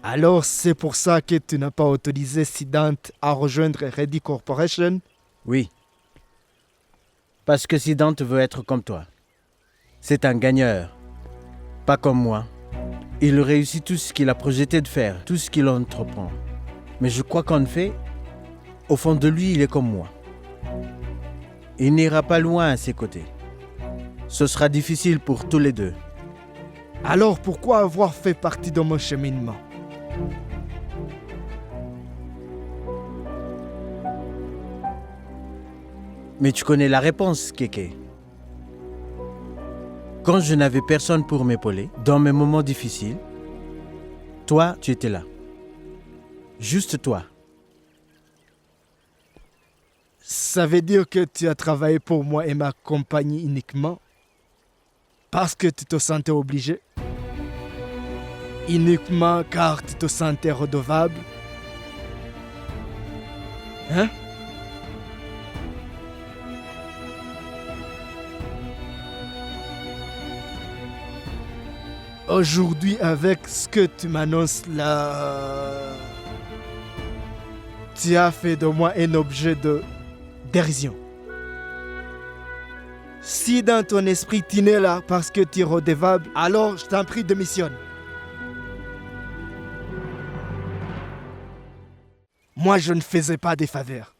Alors c'est pour ça que tu n'as pas autorisé Sidant à rejoindre Ready Corporation? Oui. Parce que Sidant veut être comme toi. C'est un gagneur. Pas comme moi. Il réussit tout ce qu'il a projeté de faire, tout ce qu'il entreprend. Mais je crois qu'en fait, au fond de lui, il est comme moi. Il n'ira pas loin à ses côtés. Ce sera difficile pour tous les deux. Alors pourquoi avoir fait partie de mon cheminement? Mais tu connais la réponse, Kéké. Quand je n'avais personne pour m'épauler, dans mes moments difficiles, toi, tu étais là. Juste toi. Ça veut dire que tu as travaillé pour moi et ma compagnie uniquement parce que tu te sentais obligé? Uniquement car tu te sentais redevable? Hein? Aujourd'hui, avec ce que tu m'annonces là, tu as fait de moi un objet de dérision. Si dans ton esprit tu n'es là parce que tu es redevable, alors je t'en prie démissionne. Moi, je ne faisais pas des faveurs.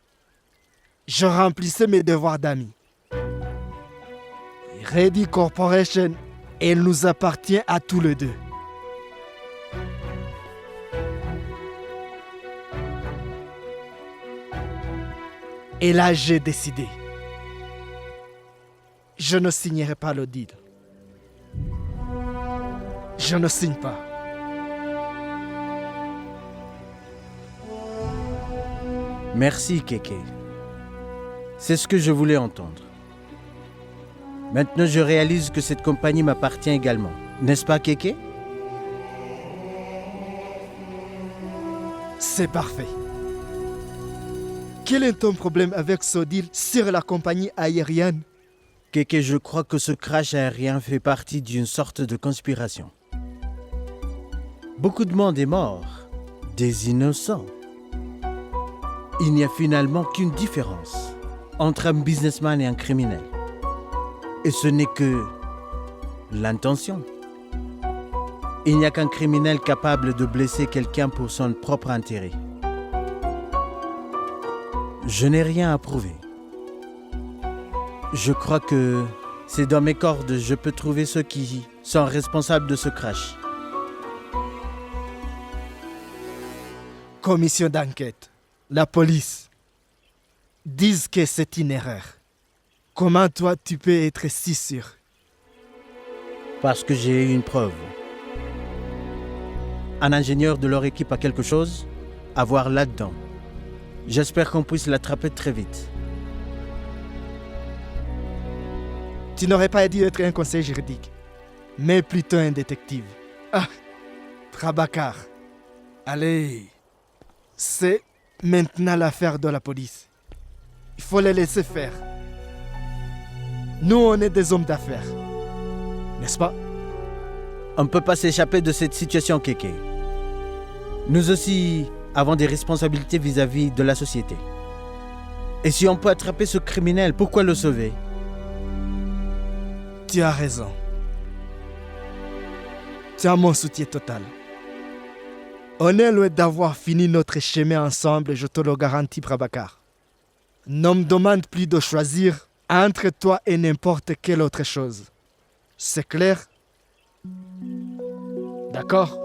Je remplissais mes devoirs d'amis. Ready Corporation, elle nous appartient à tous les deux. Et là, j'ai décidé. Je ne signerai pas le deal. Je ne signe pas. Merci, Kéké. C'est ce que je voulais entendre. Maintenant, je réalise que cette compagnie m'appartient également. N'est-ce pas, Kéké? C'est parfait. Quel est ton problème avec ce deal sur la compagnie aérienne? Kéké, je crois que ce crash aérien fait partie d'une sorte de conspiration. Beaucoup de monde est mort. Des innocents. Il n'y a finalement qu'une différence entre un businessman et un criminel. Et ce n'est que l'intention. Il n'y a qu'un criminel capable de blesser quelqu'un pour son propre intérêt. Je n'ai rien à prouver. Je crois que c'est dans mes cordes, je peux trouver ceux qui sont responsables de ce crash. Commission d'enquête. La police disent que c'est une erreur. Comment toi tu peux être si sûr? Parce que j'ai eu une preuve. Un ingénieur de leur équipe a quelque chose à voir là-dedans. J'espère qu'on puisse l'attraper très vite. Tu n'aurais pas dû être un conseiller juridique, mais plutôt un détective. Ah, Prabhakar. Allez, c'est maintenant l'affaire de la police. Il faut les laisser faire. Nous, on est des hommes d'affaires. N'est-ce pas? On ne peut pas s'échapper de cette situation, Kéké. Nous aussi avons des responsabilités vis-à-vis de la société. Et si on peut attraper ce criminel, pourquoi le sauver? Tu as raison. Tu as mon soutien total. On est loin d'avoir fini notre chemin ensemble, je te le garantis, Prabhakar. Ne me demande plus de choisir entre toi et n'importe quelle autre chose. C'est clair? D'accord?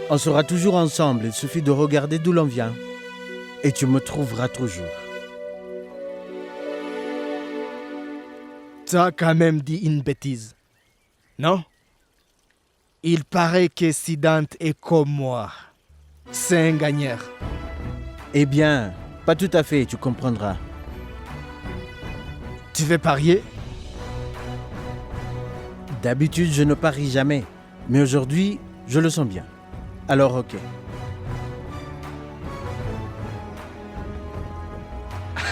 On sera toujours ensemble, il suffit de regarder d'où l'on vient. Et tu me trouveras toujours. Tu as quand même dit une bêtise, non? Il paraît que Sidant est comme moi. C'est un gagneur. Eh bien, pas tout à fait, tu comprendras. Tu veux parier? D'habitude, je ne parie jamais. Mais aujourd'hui, je le sens bien. Alors, ok.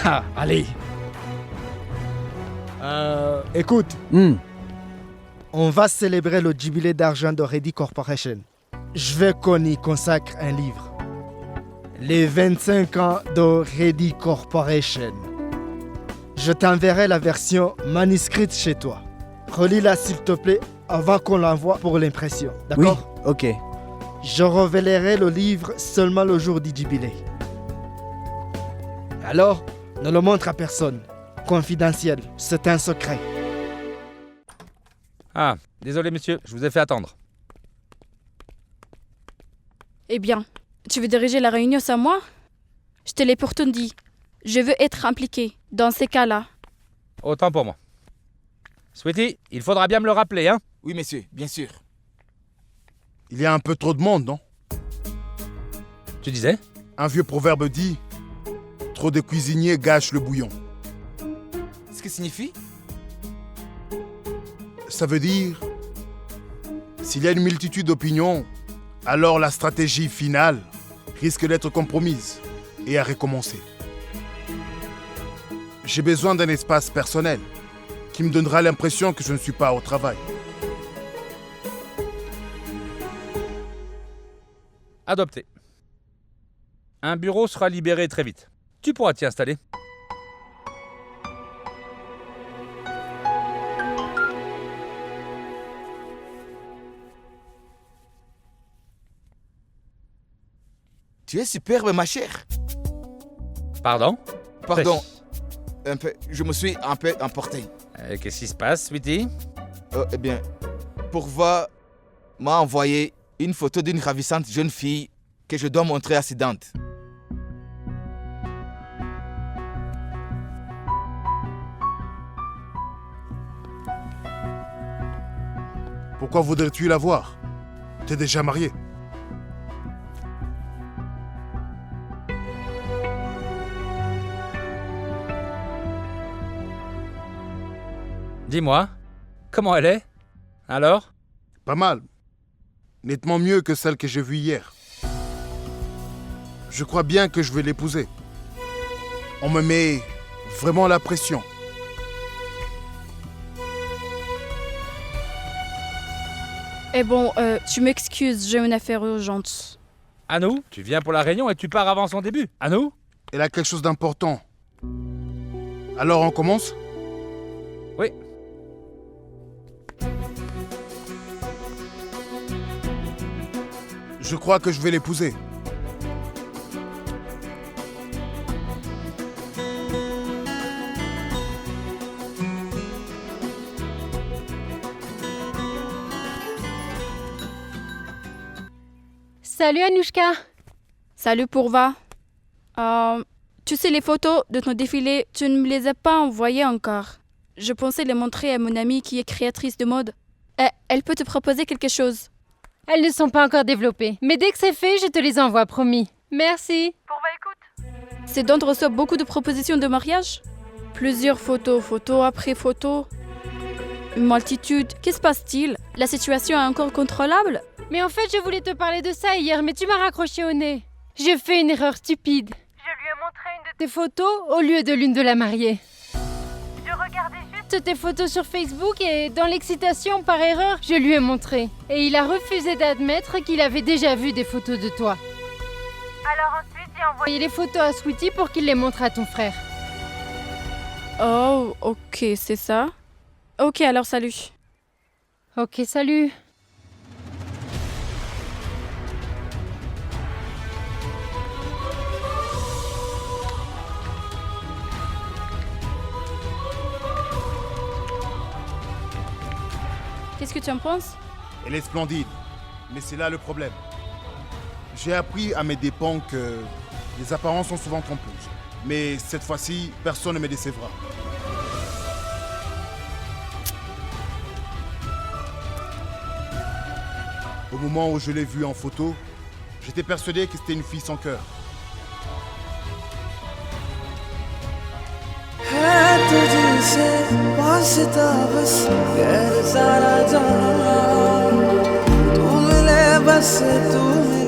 Ah, allez. Écoute, on va célébrer le jubilé d'argent de Ready Corporation. Je veux qu'on y consacre un livre. Les 25 ans de Ready Corporation. Je t'enverrai la version manuscrite chez toi. Relis-la s'il te plaît avant qu'on l'envoie pour l'impression. D'accord? Oui, ok. Je révélerai le livre seulement le jour du jubilé. Alors, ne le montre à personne. Confidentiel, c'est un secret. Ah, désolé monsieur, je vous ai fait attendre. Eh bien, tu veux diriger la réunion sans moi? Je te l'ai pourtant dit. Je veux être impliqué dans ces cas-là. Autant pour moi. Sweetie, il faudra bien me le rappeler, hein? Oui, monsieur, bien sûr. Il y a un peu trop de monde, non? Tu disais? Un vieux proverbe dit « Trop de cuisiniers gâchent le bouillon Ce qui signifie? » Ça veut dire s'il y a une multitude d'opinions, alors la stratégie finale risque d'être compromise et à recommencer. J'ai besoin d'un espace personnel qui me donnera l'impression que je ne suis pas au travail. Adopté. Un bureau sera libéré très vite. Tu pourras t'y installer. Tu es superbe, ma chère. Pardon? Pardon. Un peu, je me suis un peu emporté. Qu'est-ce qui se passe, Sweetie? Eh bien, Pourva m'a envoyé une photo d'une ravissante jeune fille que je dois montrer à ses dents. Pourquoi voudrais-tu la voir? T'es déjà marié. Dis-moi, comment elle est? Alors? Pas mal. Nettement mieux que celle que j'ai vue hier. Je crois bien que je vais l'épouser. On me met vraiment la pression. Eh bon, tu m'excuses, j'ai une affaire urgente. Anou, tu viens pour la réunion et tu pars avant son début. Anou? Elle a quelque chose d'important. Alors on commence? Oui. Je crois que je vais l'épouser. Salut Anouchka. Salut Pourva. Tu sais, les photos de ton défilé, tu ne me les as pas envoyées encore. Je pensais les montrer à mon amie qui est créatrice de mode. Elle peut te proposer quelque chose. Elles ne sont pas encore développées, mais dès que c'est fait, je te les envoie, promis. Merci. Pourva, écoute. Ces dents reçoivent beaucoup de propositions de mariage. Plusieurs photos, photo après photo. Une multitude. Qu'est-ce qui se passe-t-il? La situation est encore contrôlable? Mais en fait, je voulais te parler de ça hier, mais tu m'as raccroché au nez. J'ai fait une erreur stupide. Je lui ai montré une de tes photos au lieu de l'une de la mariée. Je regardais juste tes photos sur Facebook et dans l'excitation, par erreur, je lui ai montré. Et il a refusé d'admettre qu'il avait déjà vu des photos de toi. Alors ensuite, j'ai envoyé les photos à Sweetie pour qu'il les montre à ton frère. Oh, ok, c'est ça. Ok, alors salut. Ok, salut. Qu'est-ce que tu en penses? Elle est splendide, mais c'est là le problème. J'ai appris à mes dépens que les apparences sont souvent trompeuses. Mais cette fois-ci, personne ne me décevra. Au moment où je l'ai vue en photo, j'étais persuadé que c'était une fille sans cœur. तुझसे वास्ता बस गैर सारा जहां तू मिले बस तू मिले